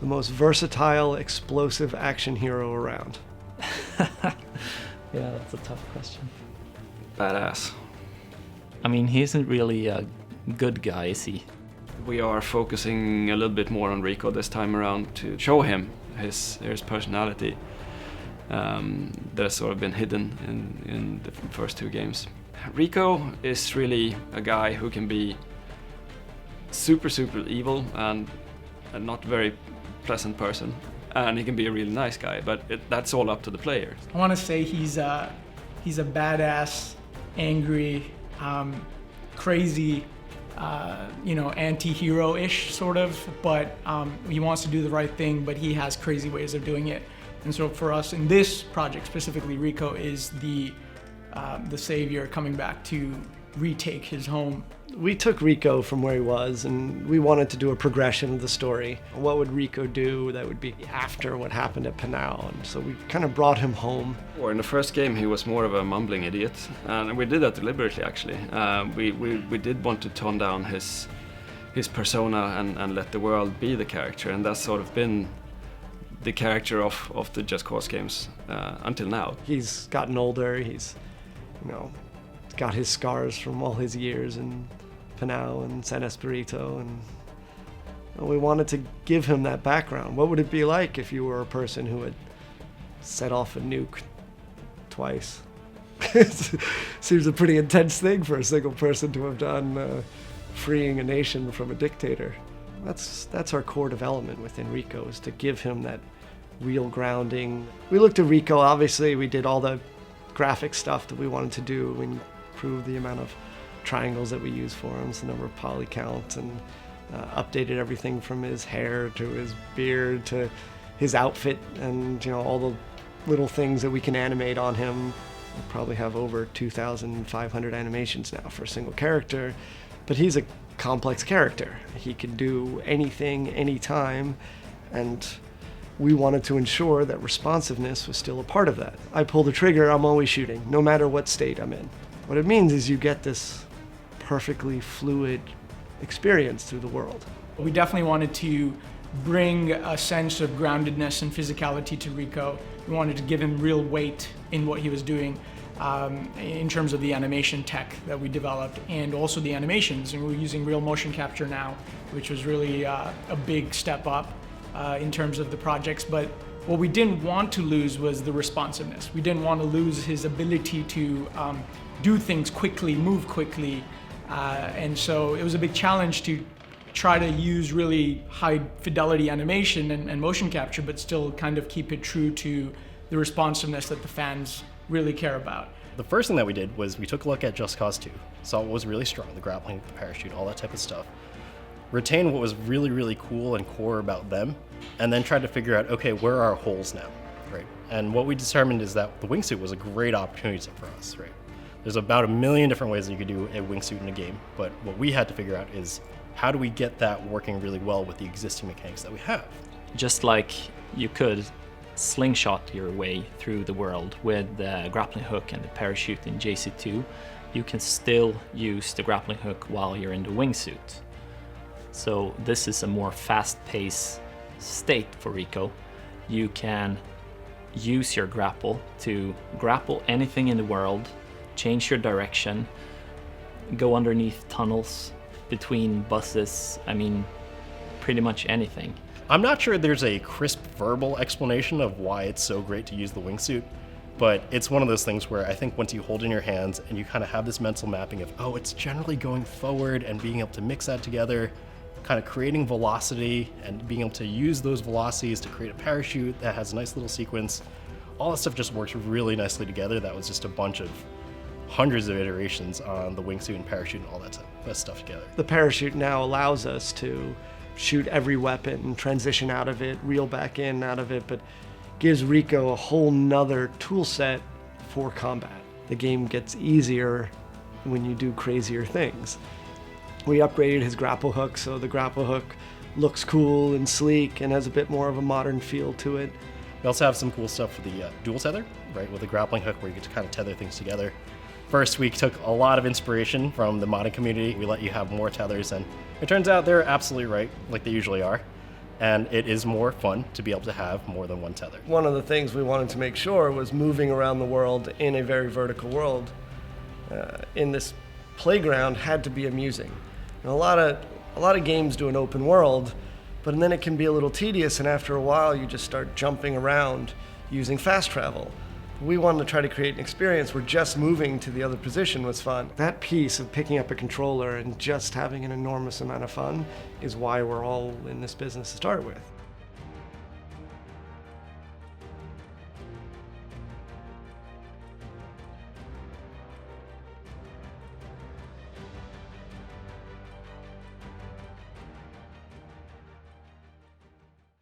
The most versatile, explosive action hero around. Yeah, that's a tough question. Badass. I mean, he isn't really a good guy, is he? We are focusing a little bit more on Rico this time around to show him his personality that has sort of been hidden in the first two games. Rico is really a guy who can be super evil and a not very pleasant person, and he can be a really nice guy, but that's all up to the player. I want to say he's a badass, angry, crazy, anti-hero-ish sort of, but he wants to do the right thing, but he has crazy ways of doing it. And so for us in this project specifically, Rico is the savior coming back to retake his home. We took Rico from where he was, and we wanted to do a progression of the story. What would Rico do that would be after what happened at Panau? And so we kind of brought him home. In the first game, he was more of a mumbling idiot, and we did that deliberately, actually. We did want to tone down his persona and let the world be the character, and that's sort of been the character of the Just Cause games until now. He's gotten older. He's, got his scars from all his years in Panau and San Espirito, and we wanted to give him that background. What would it be like if you were a person who had set off a nuke twice? Seems a pretty intense thing for a single person to have done, freeing a nation from a dictator. That's our core development within Rico, is to give him that real grounding. We looked at Rico, obviously we did all the graphic stuff that we wanted to do. We improved the amount of triangles that we use for him, the number of poly counts, and updated everything from his hair to his beard to his outfit, and all the little things that we can animate on him. We probably have over 2,500 animations now for a single character, but he's a complex character. He can do anything, anytime, and we wanted to ensure that responsiveness was still a part of that. I pull the trigger, I'm always shooting, no matter what state I'm in. What it means is you get this perfectly fluid experience through the world. We definitely wanted to bring a sense of groundedness and physicality to Rico. We wanted to give him real weight in what he was doing in terms of the animation tech that we developed, and also the animations. And we're using real motion capture now, which was really a big step up in terms of the projects. But what we didn't want to lose was the responsiveness. We didn't want to lose his ability to do things quickly, move quickly. And so it was a big challenge to try to use really high fidelity animation and motion capture, but still kind of keep it true to the responsiveness that the fans really care about. The first thing that we did was we took a look at Just Cause 2, saw what was really strong, the grappling, the parachute, all that type of stuff, retain what was really cool and core about them, and then tried to figure out, okay, where are our holes now, right? And what we determined is that the wingsuit was a great opportunity for us, right? There's about 1 million different ways that you could do a wingsuit in a game, but what we had to figure out is how do we get that working really well with the existing mechanics that we have? Just like you could slingshot your way through the world with the grappling hook and the parachute in JC2, you can still use the grappling hook while you're in the wingsuit. So this is a more fast-paced state for Rico. You can use your grapple to grapple anything in the world, change your direction, go underneath tunnels, between buses, pretty much anything. I'm not sure there's a crisp verbal explanation of why it's so great to use the wingsuit, but it's one of those things where I think once you hold it in your hands and you kind of have this mental mapping of, oh, it's generally going forward, and being able to mix that together, kind of creating velocity and being able to use those velocities to create a parachute that has a nice little sequence, all that stuff just works really nicely together. That was just a bunch of hundreds of iterations on the wingsuit and parachute and all that stuff together. The parachute now allows us to shoot every weapon, transition out of it, reel back in out of it, but gives Rico a whole nother tool set for combat. The game gets easier when you do crazier things. We upgraded his grapple hook, so the grapple hook looks cool and sleek and has a bit more of a modern feel to it. We also have some cool stuff for the dual tether, right, with the grappling hook where you get to kind of tether things together. First, we took a lot of inspiration from the modding community. We let you have more tethers, and it turns out they're absolutely right, like they usually are. and it is more fun to be able to have more than one tether. One of the things we wanted to make sure was moving around the world in a very vertical world in this playground had to be amusing. And a lot of games do an open world, but then it can be a little tedious, and after a while you just start jumping around using fast travel. We wanted to try to create an experience where just moving to the other position was fun. That piece of picking up a controller and just having an enormous amount of fun is why we're all in this business to start with.